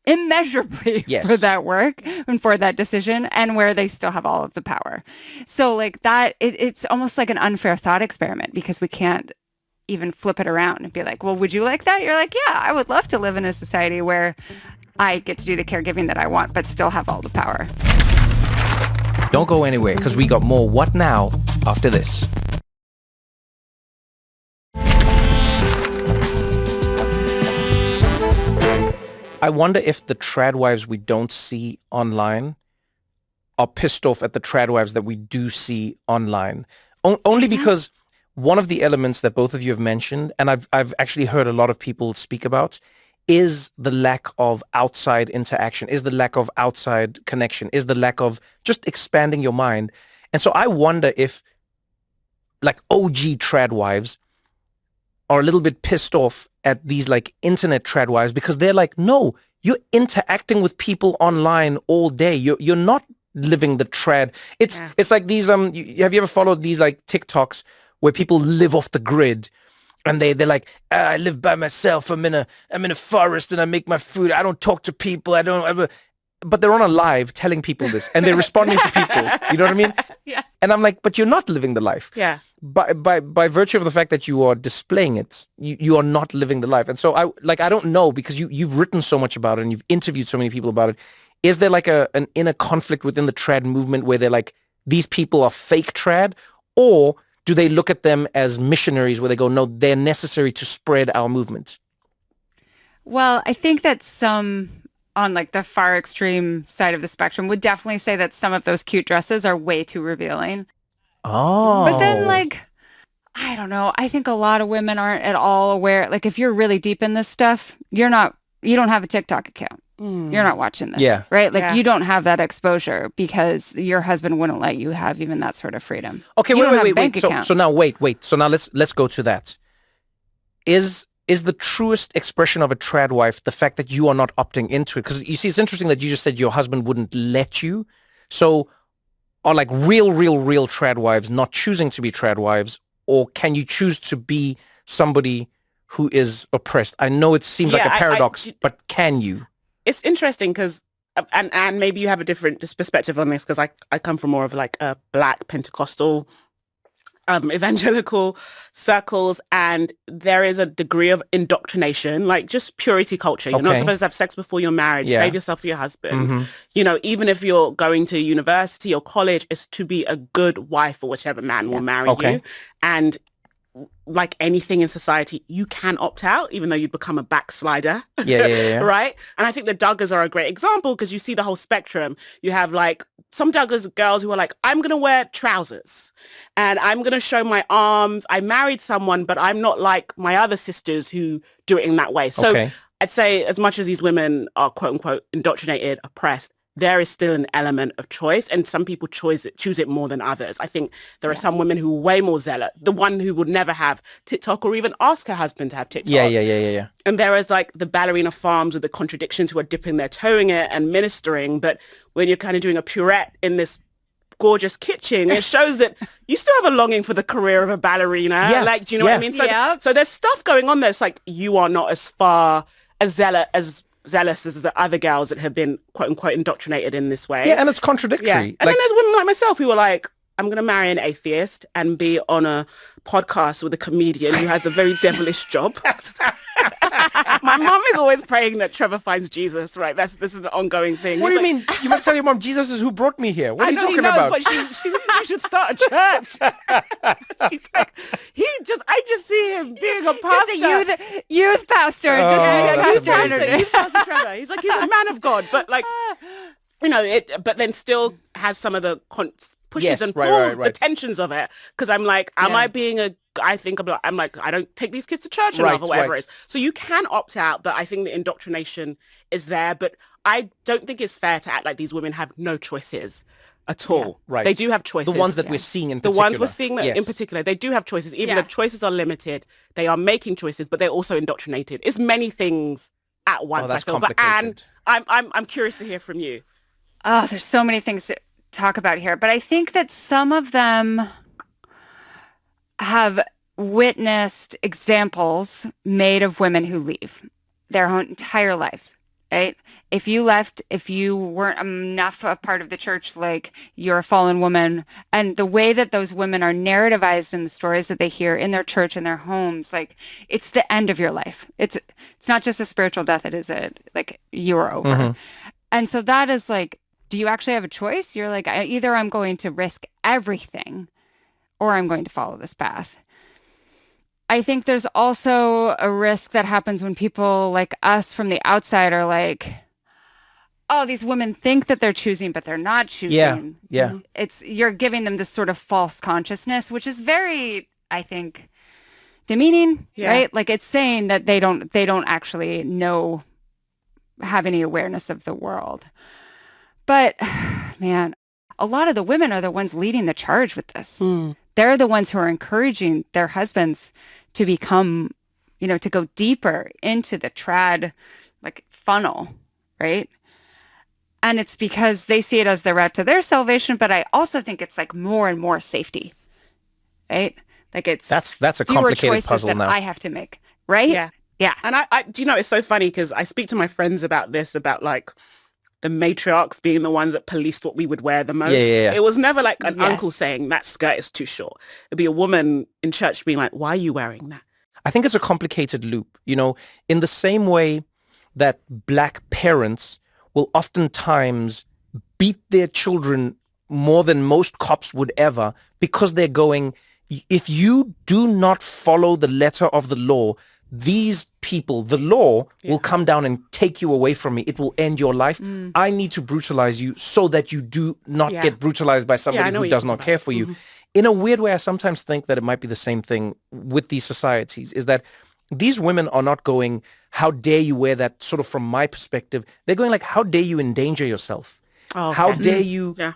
immeasurably for that work and for that decision, and where they still have all of the power. So like that, it's almost like an unfair thought experiment, because we can't even flip it around and be like, well, would you like that? You're like, yeah, I would love to live in a society where I get to do the caregiving that I want, but still have all the power. Don't go anywhere, because we got more What Now after this. I wonder if the trad wives we don't see online are pissed off at the trad wives that we do see online. Only because one of the elements that both of you have mentioned, and I've actually heard a lot of people speak about, is the lack of outside interaction, is the lack of outside connection, is the lack of just expanding your mind. And so I wonder if like OG trad wives are a little bit pissed off at these like internet trad wives because they're like, no, you're interacting with people online all day. You're not living the trad. It's like these have you ever followed these like TikToks where people live off the grid and they're like, I live by myself. I'm in a forest and I make my food. I don't talk to people. But they're on a live telling people this and they're responding to people. You know what I mean? Yeah. And I'm like, but you're not living the life. Yeah. By virtue of the fact that you are displaying it, you are not living the life. And so I don't know, because you've written so much about it and you've interviewed so many people about it. Is there like an inner conflict within the trad movement where they're like, these people are fake trad, or do they look at them as missionaries where they go, no, they're necessary to spread our movement? Well, I think that some on like the far extreme side of the spectrum would definitely say that some of those cute dresses are way too revealing. Oh. But then like, I don't know. I think a lot of women aren't at all aware. Like if you're really deep in this stuff, you don't have a TikTok account. You're not watching this. Yeah. Right? Like you don't have that exposure because your husband wouldn't let you have even that sort of freedom. Okay, wait. So now wait. So now let's go to that. Is the truest expression of a trad wife the fact that you are not opting into it? Because you see, it's interesting that you just said your husband wouldn't let you. So are like real trad wives not choosing to be trad wives, or can you choose to be somebody who is oppressed? I know it seems like a paradox, but can you? It's interesting because, and maybe you have a different perspective on this, because I come from more of like a Black Pentecostal evangelical circles, and there is a degree of indoctrination, like just purity culture. You're not supposed to have sex before you're married. Save yourself for your husband. Mm-hmm. You know, even if you're going to university or college, it's to be a good wife or whichever man will marry you. And like anything in society, you can opt out, even though you become a backslider. Yeah. Right? And I think the Duggars are a great example, because you see the whole spectrum. You have like some Duggars girls who are like, I'm going to wear trousers and I'm going to show my arms. I married someone, but I'm not like my other sisters who do it in that way. So I'd say as much as these women are quote unquote indoctrinated, oppressed, there is still an element of choice, and some people choose it more than others. I think there are some women who are way more zealot. The one who would never have TikTok or even ask her husband to have TikTok. Yeah. And there is like the ballerina farms with the contradictions who are dipping their toe in it and ministering. But when you're kind of doing a purette in this gorgeous kitchen, it shows that you still have a longing for the career of a ballerina. Yeah. Like, do you know what I mean? So there's stuff going on there. It's like you are not as far as zealous as the other girls that have been quote unquote indoctrinated in this way. Yeah, and it's contradictory. Yeah. And then there's women like myself who are like, I'm going to marry an atheist and be on a podcast with a comedian who has a very devilish job. My mom is always praying that Trevor finds Jesus, right? This is an ongoing thing. What do you mean? You must tell your mom, Jesus is who brought me here. What are you talking about? But she should start a church. She's like, I just see him being a pastor. Just a youth pastor. Youth pastor Trevor. He's like, he's a man of God, but like, you know, but then still has some of the pushes and pulls, the tensions of it. Because I'm like, am I being I don't take these kids to church enough or whatever it is. So you can opt out, but I think the indoctrination is there. But I don't think it's fair to act like these women have no choices at all. Yeah, right. They do have choices. The ones that we're seeing in particular. The ones we're seeing in particular, they do have choices. Even though choices are limited, they are making choices, but they're also indoctrinated. It's many things at once, I feel. But Anne, I'm curious to hear from you. Oh, there's so many things to talk about here, but I think that some of them have witnessed examples made of women who leave their whole entire lives, right? If you left, if you weren't enough a part of the church, like you're a fallen woman, and the way that those women are narrativized in the stories that they hear in their church, in their homes, like it's the end of your life. It's not just a spiritual death. It is like you are over. Mm-hmm. And so that is like, do you actually have a choice? You're like, either I'm going to risk everything or I'm going to follow this path. I think there's also a risk that happens when people like us from the outside are like, oh, these women think that they're choosing, but they're not choosing. Yeah. You're giving them this sort of false consciousness, which is very, I think, demeaning, right? Like it's saying that they don't actually have any awareness of the world. But man, a lot of the women are the ones leading the charge with this. They're the ones who are encouraging their husbands to become, to go deeper into the trad like funnel, right? And it's because they see it as the route to their salvation, but I also think it's like more and more safety, right? Like it's that's a complicated puzzle that now. I have to make, right? Yeah. And I do it's so funny because I speak to my friends about this, about like the matriarchs being the ones that policed what we would wear the most. Yeah. It was never like an uncle saying that skirt is too short. It'd be a woman in church being like, why are you wearing that? I think it's a complicated loop, in the same way that black parents will oftentimes beat their children more than most cops would ever, because they're going, if you do not follow the letter of the law, these people, the law will come down and take you away from me. It will end your life. I need to brutalize you so that you do not get brutalized by somebody who does not care for you. In a weird way, I sometimes think that it might be the same thing with these societies, is that these women are not going, how dare you wear that, sort of from my perspective. They're going like, how dare you endanger yourself? Oh, okay.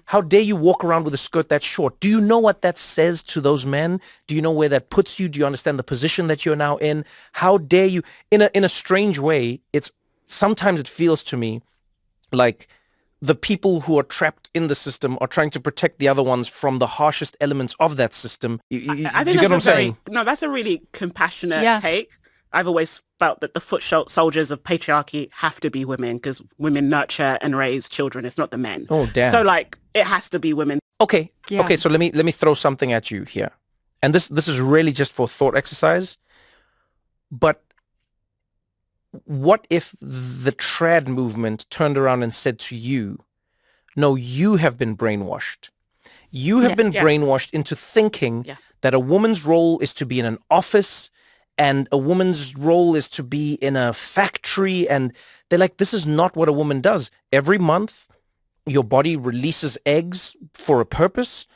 How dare you walk around with a skirt that's short? Do you know what that says to those men? Do you know where that puts you? Do you understand the position that you're now in? How dare you? In a strange way, sometimes it feels to me like the people who are trapped in the system are trying to protect the other ones from the harshest elements of that system. I think that's saying? No, that's a really compassionate take. I've always felt that the foot soldiers of patriarchy have to be women, because women nurture and raise children. It's not the men. Oh, damn. So like it has to be women. Okay. Yeah. Okay. So let me throw something at you here. And this is really just for thought exercise. But what if the trad movement turned around and said to you, no, you have been brainwashed. You have been brainwashed into thinking that a woman's role is to be in an office, and a woman's role is to be in a factory. And they're like, this is not what a woman does. Every month, your body releases eggs for a purpose.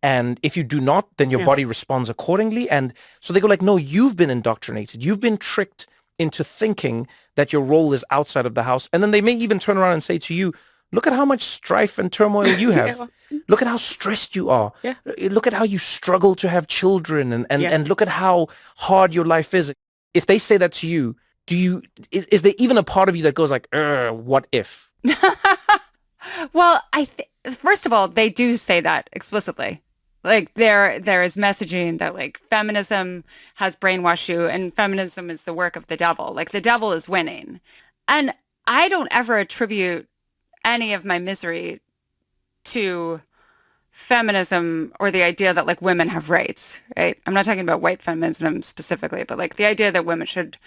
And if you do not, then your body responds accordingly. And so they go like, no, you've been indoctrinated. You've been tricked into thinking that your role is outside of the house. And then they may even turn around and say to you, look at how much strife and turmoil you have. Look at how stressed you are. Look at how you struggle to have children, and look at how hard your life is. If they say that to you, is there even a part of you that goes like, what if? Well, first of all, they do say that explicitly. Like there is messaging that like feminism has brainwashed you, and feminism is the work of the devil. Like the devil is winning. And I don't ever attribute any of my misery to feminism or the idea that like women have rights, right? I'm not talking about white feminism specifically, but like the idea that women should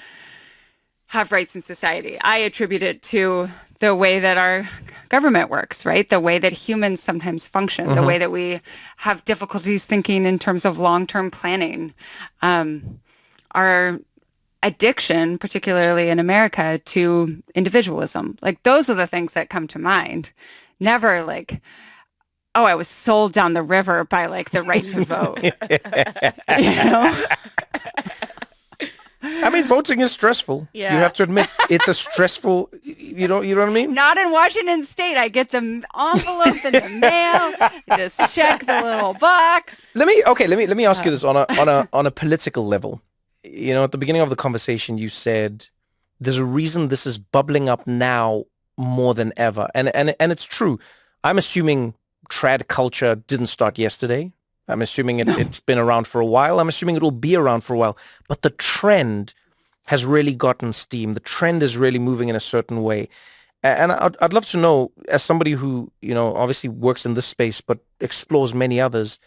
have rights in society. I attribute it to the way that our government works, right? The way that humans sometimes function, the way that we have difficulties thinking in terms of long-term planning. Our addiction, particularly in America, to individualism. Like those are the things that come to mind. Never like, oh, I was sold down the river by like the right to vote. I mean, voting is stressful. Yeah. You have to admit it's a stressful, you know what I mean? Not in Washington State. I get the envelope in the mail. Just check the little box. Let me ask you this on a political level. At the beginning of the conversation, you said there's a reason this is bubbling up now more than ever. And it's true. I'm assuming trad culture didn't start yesterday. I'm assuming it's been around for a while. I'm assuming it will be around for a while. But the trend has really gotten steam. The trend is really moving in a certain way. And I'd love to know, as somebody who, obviously works in this space, but explores many others,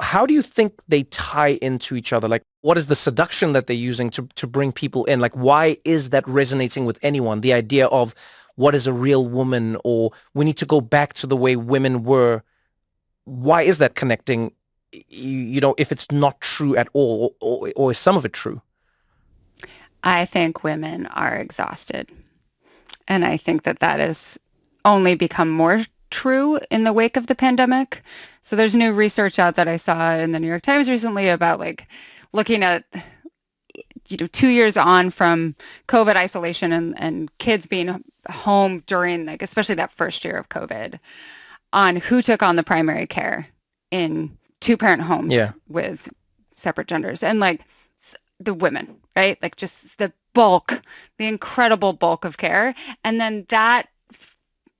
how do you think they tie into each other? Like, what is the seduction that they're using to bring people in? Like, why is that resonating with anyone? The idea of what is a real woman, or we need to go back to the way women were. Why is that connecting, if it's not true at all, or is some of it true? I think women are exhausted. And I think that has only become more true in the wake of the pandemic. So there's new research out that I saw in the New York Times recently about like looking at 2 years on from COVID isolation and kids being home during like especially that first year of COVID, on who took on the primary care in two-parent homes with separate genders, and like the women, right? Like just the incredible bulk of care. And then that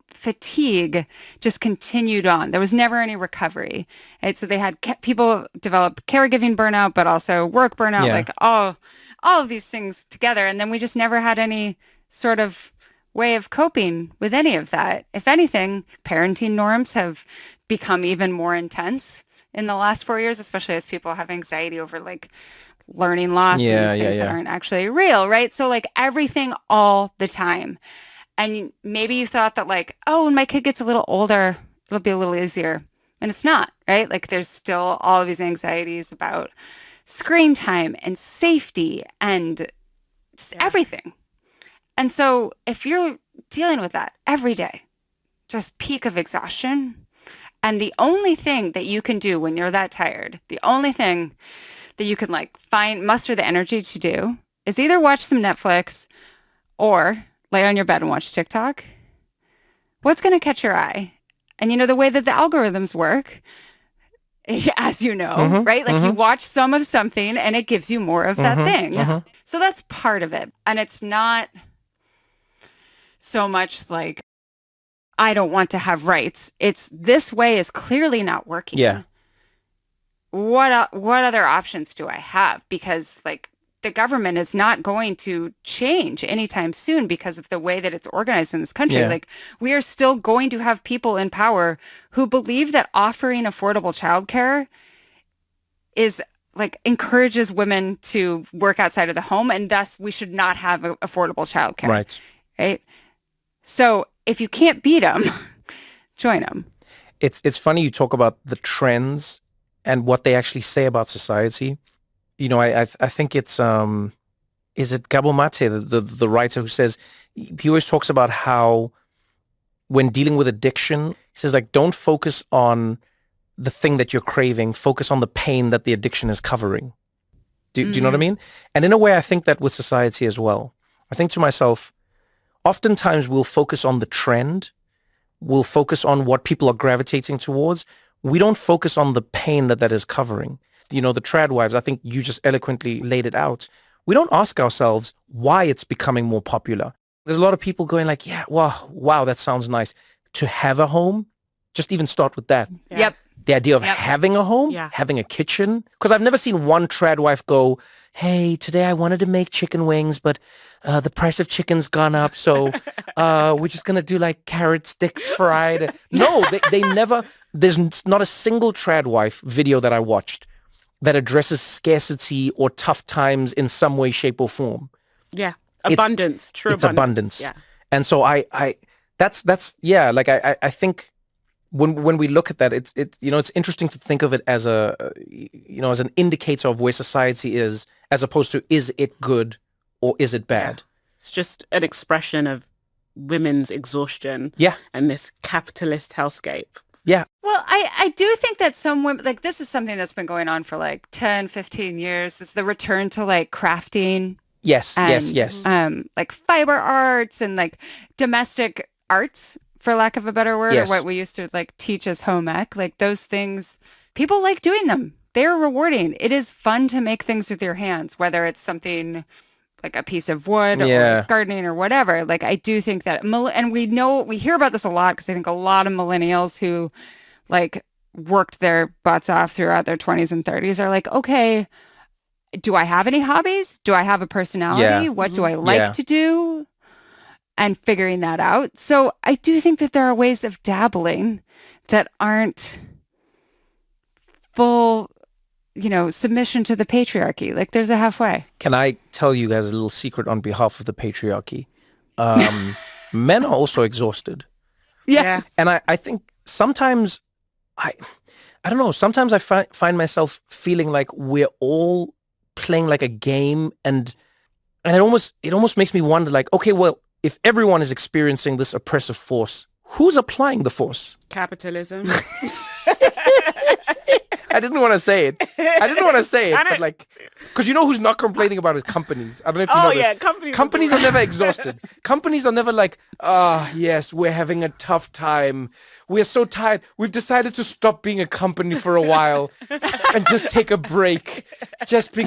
fatigue just continued on. There was never any recovery. Right? So they had people develop caregiving burnout, but also work burnout, like all of these things together. And then we just never had any sort of way of coping with any of that. If anything, parenting norms have become even more intense in the last 4 years, especially as people have anxiety over like learning loss and these things that aren't actually real, right? So like everything all the time. And maybe you thought that like, oh, when my kid gets a little older, it'll be a little easier. And it's not, right? Like there's still all of these anxieties about screen time and safety and just everything. And so if you're dealing with that every day, just peak of exhaustion, and the only thing that you can do when you're that tired, the only thing that you can like muster the energy to do is either watch some Netflix or lay on your bed and watch TikTok, what's going to catch your eye? And the way that the algorithms work, as you know, right? Like you watch some of something and it gives you more of that thing. So that's part of it. And it's not so much like, I don't want to have rights. It's this way is clearly not working. Yeah. What other options do I have? Because like the government is not going to change anytime soon because of the way that it's organized in this country. Yeah. Like we are still going to have people in power who believe that offering affordable childcare is like encourages women to work outside of the home, and thus we should not have affordable childcare. Right. So if you can't beat them, join them. It's funny you talk about the trends and what they actually say about society. I think it's is it Gabor Mate, the writer, who says he always talks about how when dealing with addiction, he says like don't focus on the thing that you're craving, focus on the pain that the addiction is covering. Do you know what I mean? And in a way, I think that with society as well. I think to myself, oftentimes we'll focus on the trend, we'll focus on what people are gravitating towards. We don't focus on the pain that is covering. The TradWives, I think you just eloquently laid it out. We don't ask ourselves why it's becoming more popular. There's a lot of people going like, yeah, wow, that sounds nice. To have a home, just even start with that. Yeah. Yep. The idea of having a home, having a kitchen. Because I've never seen one TradWife go, hey, today I wanted to make chicken wings, but the price of chicken's gone up, so we're just going to do like carrot sticks fried. No, they never, there's not a single TradWife video that I watched that addresses scarcity or tough times in some way, shape, or form. Yeah. Abundance. It's abundance. Yeah. And so I think when we look at that, it's interesting to think of it as as an indicator of where society is, as opposed to is it good or is it bad? Yeah. It's just an expression of women's exhaustion. Yeah. And this capitalist hellscape. Yeah. Well, I do think that some women, like this is something that's been going on for like 10, 15 years. It's the return to like crafting. Yes, and, yes. Like fiber arts and like domestic arts, for lack of a better word, or what we used to like teach as home ec. Like those things, people like doing them. They're rewarding. It is fun to make things with your hands, whether it's something like a piece of wood or it's gardening or whatever. Like I do think that, and we hear about this a lot because I think a lot of millennials who like worked their butts off throughout their 20s and 30s are like, okay, do I have any hobbies? Do I have a personality? What do I like to do? And figuring that out. So I do think that there are ways of dabbling that aren't full, submission to the patriarchy. Like there's a halfway. Can I tell you guys a little secret on behalf of the patriarchy? Men are also exhausted. Yeah. And I think sometimes I don't know, sometimes I find myself feeling like we're all playing like a game, and it almost makes me wonder like, okay, well, if everyone is experiencing this oppressive force, who's applying the force? Capitalism. I didn't want to say it. But like, because you know who's not complaining about is companies. I don't know if you know this. Companies are never exhausted. Companies are never like, yes, we're having a tough time. We're so tired. We've decided to stop being a company for a while and just take a break. Just being,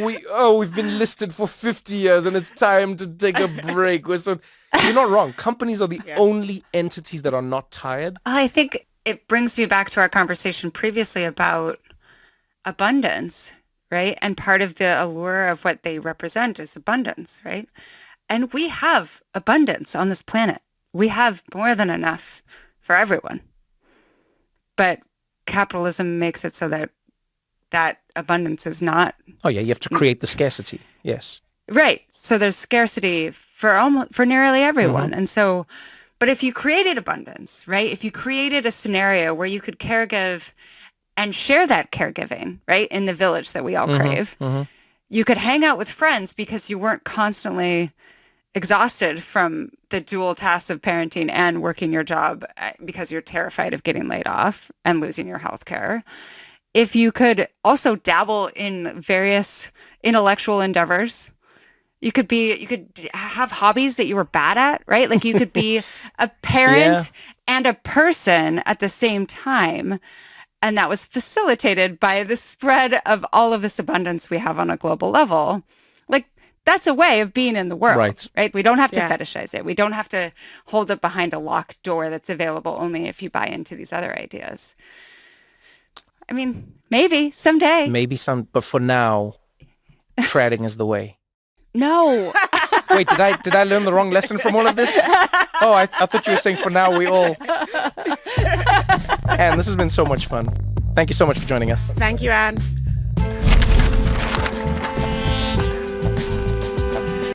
we've been listed for 50 years and it's time to take a break. You're not wrong. Companies are the only entities that are not tired. I think it brings me back to our conversation previously about abundance, right? And part of the allure of what they represent is abundance, right? And we have abundance on this planet. We have more than enough for everyone. But capitalism makes it so that that abundance is not. Oh yeah, you have to create the scarcity. Yes. Right. So there's scarcity for nearly everyone. And so, but if you created abundance, right? If you created a scenario where you could caregive and share that caregiving, right? In the village that we all crave, you could hang out with friends because you weren't constantly exhausted from the dual tasks of parenting and working your job because you're terrified of getting laid off and losing your health care. If you could also dabble in various intellectual endeavors, you could have hobbies that you were bad at, right? Like you could be a parent and a person at the same time. And that was facilitated by the spread of all of this abundance we have on a global level. Like that's a way of being in the world, right? We don't have to fetishize it. We don't have to hold it behind a locked door that's available only if you buy into these other ideas. I mean, maybe someday. But for now, trading is the way. No. Wait, did I learn the wrong lesson from all of this? Oh, I thought you were saying for now we all. Anne, this has been so much fun. Thank you so much for joining us. Thank you, Anne.